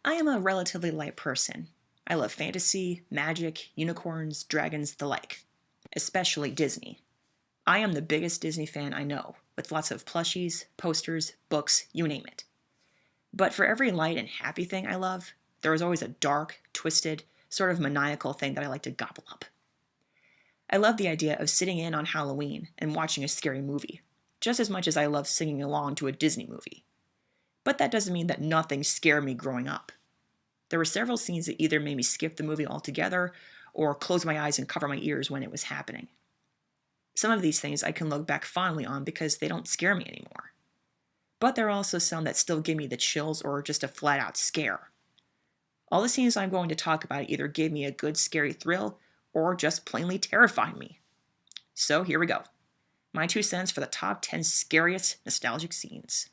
I am a relatively light person. I love fantasy, magic, unicorns, dragons, the like. Especially Disney. I am the biggest Disney fan I know, with lots of plushies, posters, books, you name it. But for every light and happy thing I love, there is always a dark, twisted, sort of maniacal thing that I like to gobble up. I love the idea of sitting in on Halloween and watching a scary movie, just as much as I love singing along to a Disney movie. But that doesn't mean that nothing scared me growing up. There were several scenes that either made me skip the movie altogether or close my eyes and cover my ears when it was happening. Some of these things I can look back fondly on because they don't scare me anymore. But there are also some that still give me the chills or just a flat out scare. All the scenes I'm going to talk about either gave me a good scary thrill or just plainly terrified me. So here we go. My 2 cents for the top 10 scariest nostalgic scenes.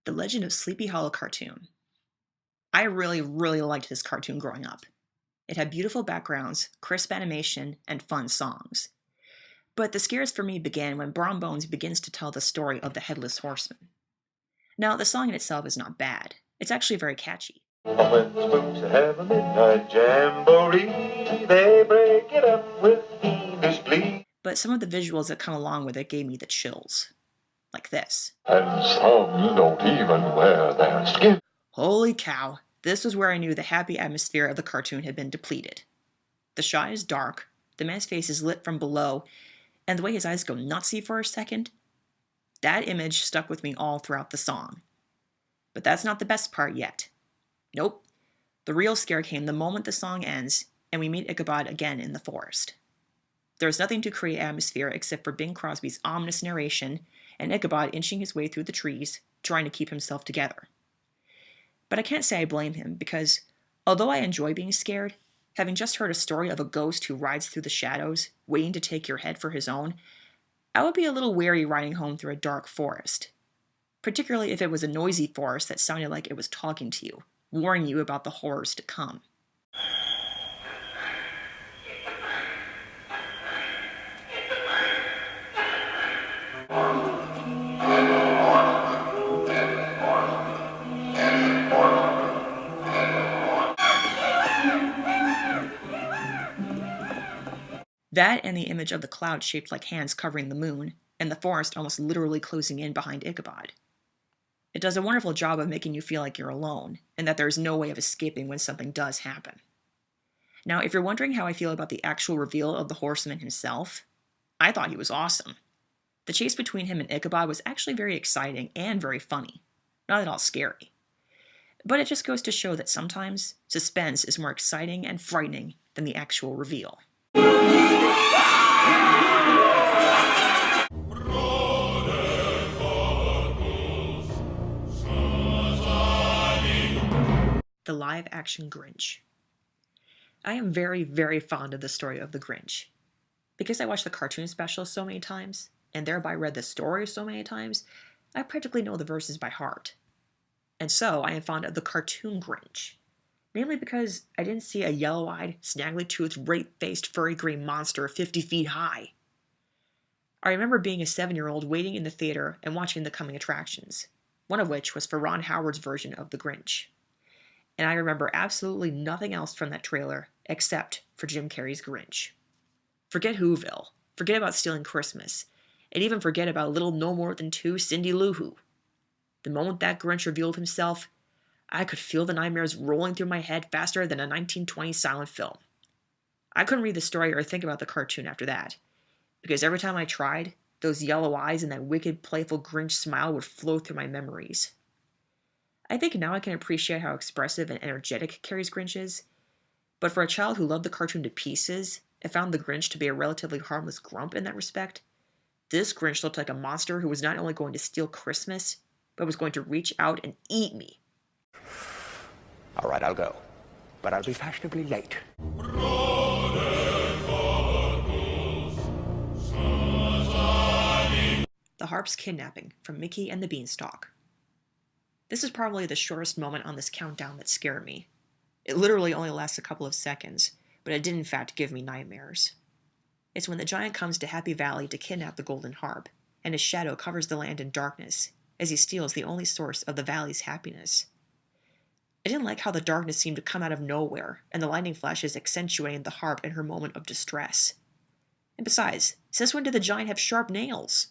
The Legend of Sleepy Hollow cartoon. I really liked this cartoon growing up. It had beautiful backgrounds, crisp animation, and fun songs. But the scares for me began when Brom Bones begins to tell the story of the Headless Horseman. Now, the song in itself is not bad. It's actually very catchy. When spooks have a midnight jamboree, they break it up with fiendish glee. But some of the visuals that come along with it gave me the chills. Like this. And some don't even wear their skin. Holy cow, this was where I knew the happy atmosphere of the cartoon had been depleted. The shot is dark, the man's face is lit from below, and the way his eyes go nutsy for a second, that image stuck with me all throughout the song. But that's not the best part yet. Nope. The real scare came the moment the song ends and we meet Ichabod again in the forest. There is nothing to create atmosphere except for Bing Crosby's ominous narration and Ichabod inching his way through the trees, trying to keep himself together. But I can't say I blame him because, although I enjoy being scared, having just heard a story of a ghost who rides through the shadows, waiting to take your head for his own, I would be a little wary riding home through a dark forest. Particularly if it was a noisy forest that sounded like it was talking to you, warning you about the horrors to come. That and the image of the cloud shaped like hands covering the moon, and the forest almost literally closing in behind Ichabod. It does a wonderful job of making you feel like you're alone, and that there is no way of escaping when something does happen. Now, if you're wondering how I feel about the actual reveal of the horseman himself, I thought he was awesome. The chase between him and Ichabod was actually very exciting and very funny. Not at all scary. But it just goes to show that sometimes suspense is more exciting and frightening than the actual reveal. The live-action Grinch. I am very fond of the story of the Grinch. Because I watched the cartoon special so many times, and thereby read the story so many times, I practically know the verses by heart. And so I am fond of the cartoon Grinch. Namely because I didn't see a yellow-eyed, snaggly-toothed, rape-faced, furry green monster 50 feet high. I remember being a 7-year-old waiting in the theater and watching the coming attractions, one of which was for Ron Howard's version of the Grinch. And I remember absolutely nothing else from that trailer except for Jim Carrey's Grinch. Forget Whoville, forget about stealing Christmas, and even forget about little no more than 2 Cindy Lou Who. The moment that Grinch revealed himself, I could feel the nightmares rolling through my head faster than a 1920s silent film. I couldn't read the story or think about the cartoon after that, because every time I tried, those yellow eyes and that wicked, playful Grinch smile would flow through my memories. I think now I can appreciate how expressive and energetic Carrey's Grinch is, but for a child who loved the cartoon to pieces and found the Grinch to be a relatively harmless grump in that respect, this Grinch looked like a monster who was not only going to steal Christmas, but was going to reach out and eat me. All right, I'll go, but I'll be fashionably late. The Harp's Kidnapping from Mickey and the Beanstalk. This is probably the shortest moment on this countdown that scared me. It literally only lasts a couple of seconds, but it did in fact give me nightmares. It's when the giant comes to Happy Valley to kidnap the golden harp, and his shadow covers the land in darkness as he steals the only source of the valley's happiness. I didn't like how the darkness seemed to come out of nowhere, and the lightning flashes accentuating the harp in her moment of distress. And besides, since when did the giant have sharp nails?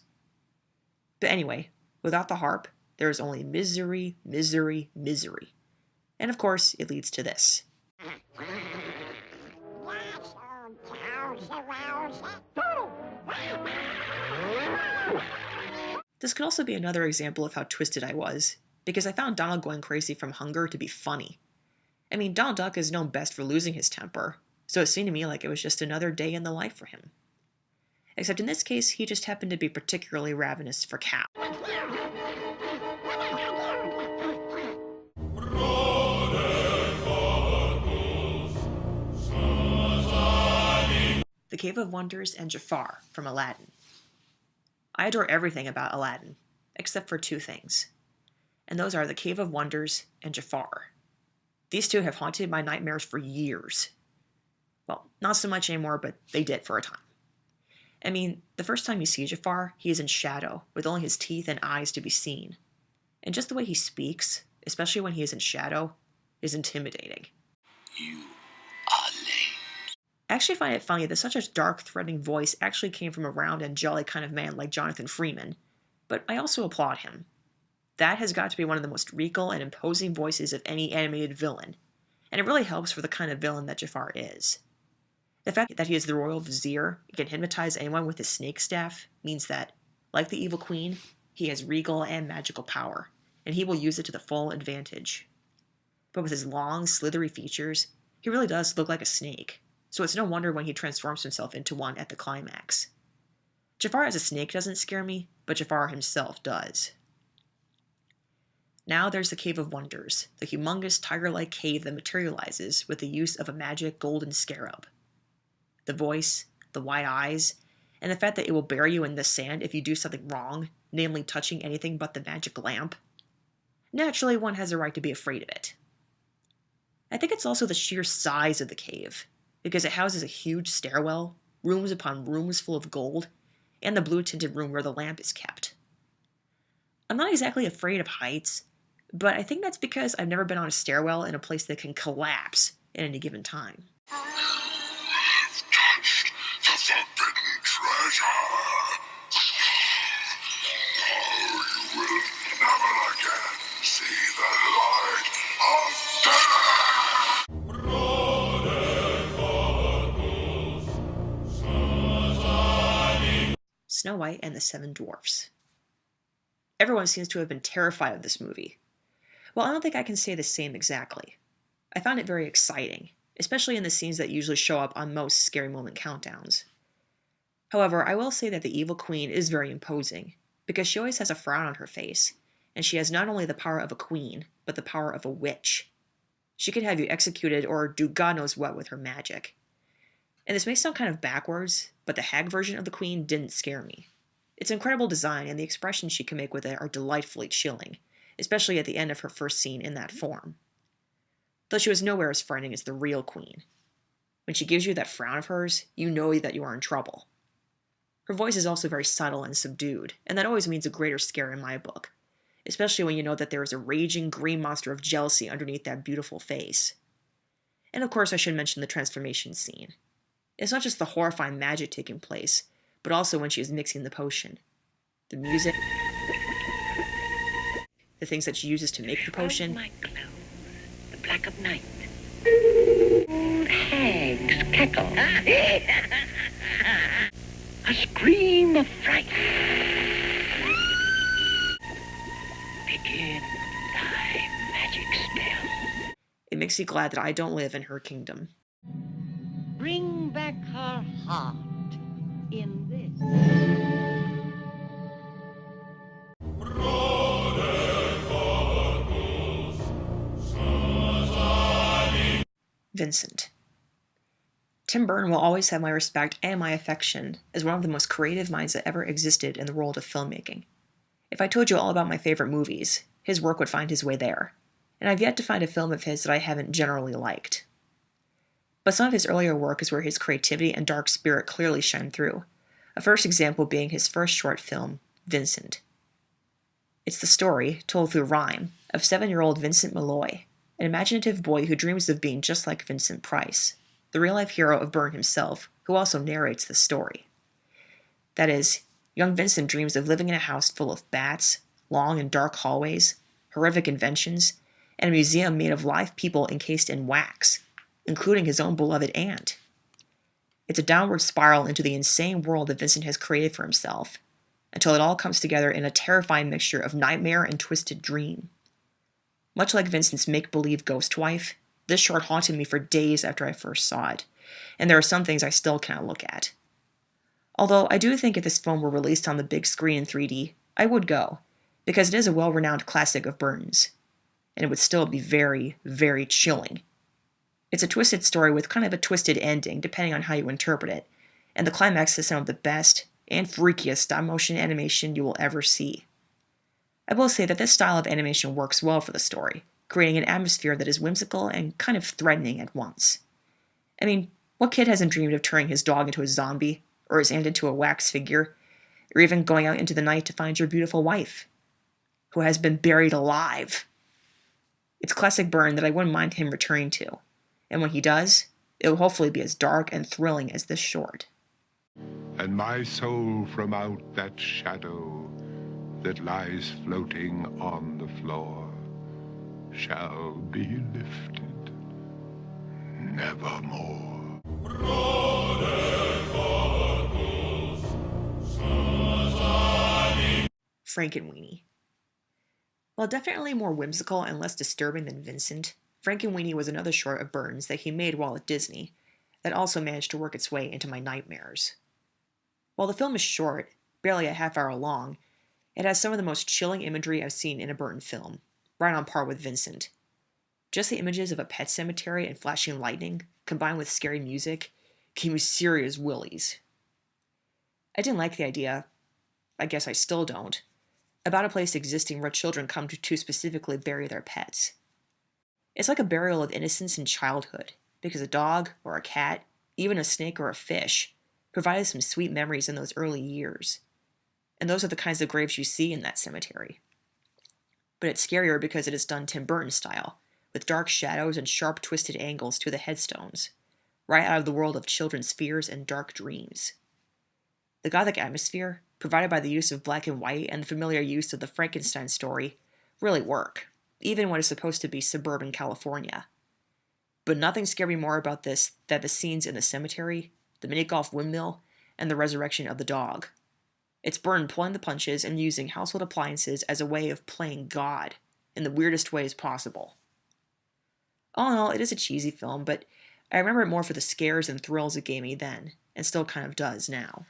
But anyway, without the harp, there is only misery, misery, misery. And of course, it leads to this. This could also be another example of how twisted I was, because I found Donald going crazy from hunger to be funny. I mean, Donald Duck is known best for losing his temper, so it seemed to me like it was just another day in the life for him. Except in this case, he just happened to be particularly ravenous for cow. The Cave of Wonders and Jafar from Aladdin. I adore everything about Aladdin, except for two things. And those are the Cave of Wonders and Jafar. These two have haunted my nightmares for years. Well, not so much anymore, but they did for a time. I mean, the first time you see Jafar, he is in shadow, with only his teeth and eyes to be seen. And just the way he speaks, especially when he is in shadow, is intimidating. You are late. I actually find it funny that such a dark, threatening voice actually came from a round and jolly kind of man like Jonathan Freeman, but I also applaud him. That has got to be one of the most regal and imposing voices of any animated villain, and it really helps for the kind of villain that Jafar is. The fact that he is the royal vizier and can hypnotize anyone with his snake staff means that, like the evil queen, he has regal and magical power, and he will use it to the full advantage. But with his long, slithery features, he really does look like a snake, so it's no wonder when he transforms himself into one at the climax. Jafar as a snake doesn't scare me, but Jafar himself does. Now there's the Cave of Wonders, the humongous tiger-like cave that materializes with the use of a magic golden scarab. The voice, the wide eyes, and the fact that it will bury you in the sand if you do something wrong, namely touching anything but the magic lamp. Naturally, one has a right to be afraid of it. I think it's also the sheer size of the cave, because it houses a huge stairwell, rooms upon rooms full of gold, and the blue-tinted room where the lamp is kept. I'm not exactly afraid of heights, but I think that's because I've never been on a stairwell in a place that can collapse at any given time. Touched the forbidden treasure. Oh, you will never again see the light of day. Snow White and the Seven Dwarfs. Everyone seems to have been terrified of this movie. Well, I don't think I can say the same exactly. I found it very exciting, especially in the scenes that usually show up on most scary moment countdowns. However, I will say that the evil queen is very imposing, because she always has a frown on her face, and she has not only the power of a queen, but the power of a witch. She could have you executed or do God knows what with her magic. And this may sound kind of backwards, but the hag version of the queen didn't scare me. It's incredible design, and the expressions she can make with it are delightfully chilling, especially at the end of her first scene in that form. Though she was nowhere as frightening as the real queen. When she gives you that frown of hers, you know that you are in trouble. Her voice is also very subtle and subdued, and that always means a greater scare in my book, especially when you know that there is a raging green monster of jealousy underneath that beautiful face. And of course I should mention the transformation scene. It's not just the horrifying magic taking place, but also when she is mixing the potion. The music, the things that she uses to make the potion. My clothes, the black of night. Old hags cackle. A scream of fright. Begin thy magic spell. It makes me glad that I don't live in her kingdom. Bring back her heart in this. Vincent. Tim Burton will always have my respect and my affection as one of the most creative minds that ever existed in the world of filmmaking. If I told you all about my favorite movies, his work would find his way there, and I've yet to find a film of his that I haven't generally liked. But some of his earlier work is where his creativity and dark spirit clearly shine through. A first example being his first short film, Vincent. It's the story, told through rhyme, of 7-year-old Vincent Malloy, an imaginative boy who dreams of being just like Vincent Price, the real-life hero of Byrne himself, who also narrates the story. That is, young Vincent dreams of living in a house full of bats, long and dark hallways, horrific inventions, and a museum made of live people encased in wax, including his own beloved aunt. It's a downward spiral into the insane world that Vincent has created for himself, until it all comes together in a terrifying mixture of nightmare and twisted dream. Much like Vincent's make-believe ghost wife, this short haunted me for days after I first saw it, and there are some things I still can't look at. Although I do think if this film were released on the big screen in 3D, I would go, because it is a well-renowned classic of Byrne's, and it would still be very, very chilling. It's a twisted story with kind of a twisted ending, depending on how you interpret it, and the climax is some of the best and freakiest stop-motion animation you will ever see. I will say that this style of animation works well for the story, creating an atmosphere that is whimsical and kind of threatening at once. I mean, what kid hasn't dreamed of turning his dog into a zombie, or his aunt into a wax figure, or even going out into the night to find your beautiful wife, who has been buried alive? It's classic Byrne that I wouldn't mind him returning to, and when he does, it will hopefully be as dark and thrilling as this short. And my soul from out that shadow that lies floating on the floor shall be lifted nevermore. Frankenweenie. While definitely more whimsical and less disturbing than Vincent, Frankenweenie was another short of Byrne's that he made while at Disney that also managed to work its way into my nightmares. While the film is short, barely a half hour long, it has some of the most chilling imagery I've seen in a Burton film, right on par with Vincent. Just the images of a pet cemetery and flashing lightning, combined with scary music, gave me serious willies. I didn't like the idea, I guess I still don't, about a place existing where children come to specifically bury their pets. It's like a burial of innocence and childhood, because a dog or a cat, even a snake or a fish, provided some sweet memories in those early years. And those are the kinds of graves you see in that cemetery. But it's scarier because it is done Tim Burton style, with dark shadows and sharp twisted angles to the headstones, right out of the world of children's fears and dark dreams. The gothic atmosphere, provided by the use of black and white and the familiar use of the Frankenstein story, really work, even when it's supposed to be suburban California. But nothing scared me more about this than the scenes in the cemetery, the mini-golf windmill, and the resurrection of the dog. It's Byrne pulling the punches and using household appliances as a way of playing God in the weirdest ways possible. All in all, it is a cheesy film, but I remember it more for the scares and thrills it gave me then, and still kind of does now.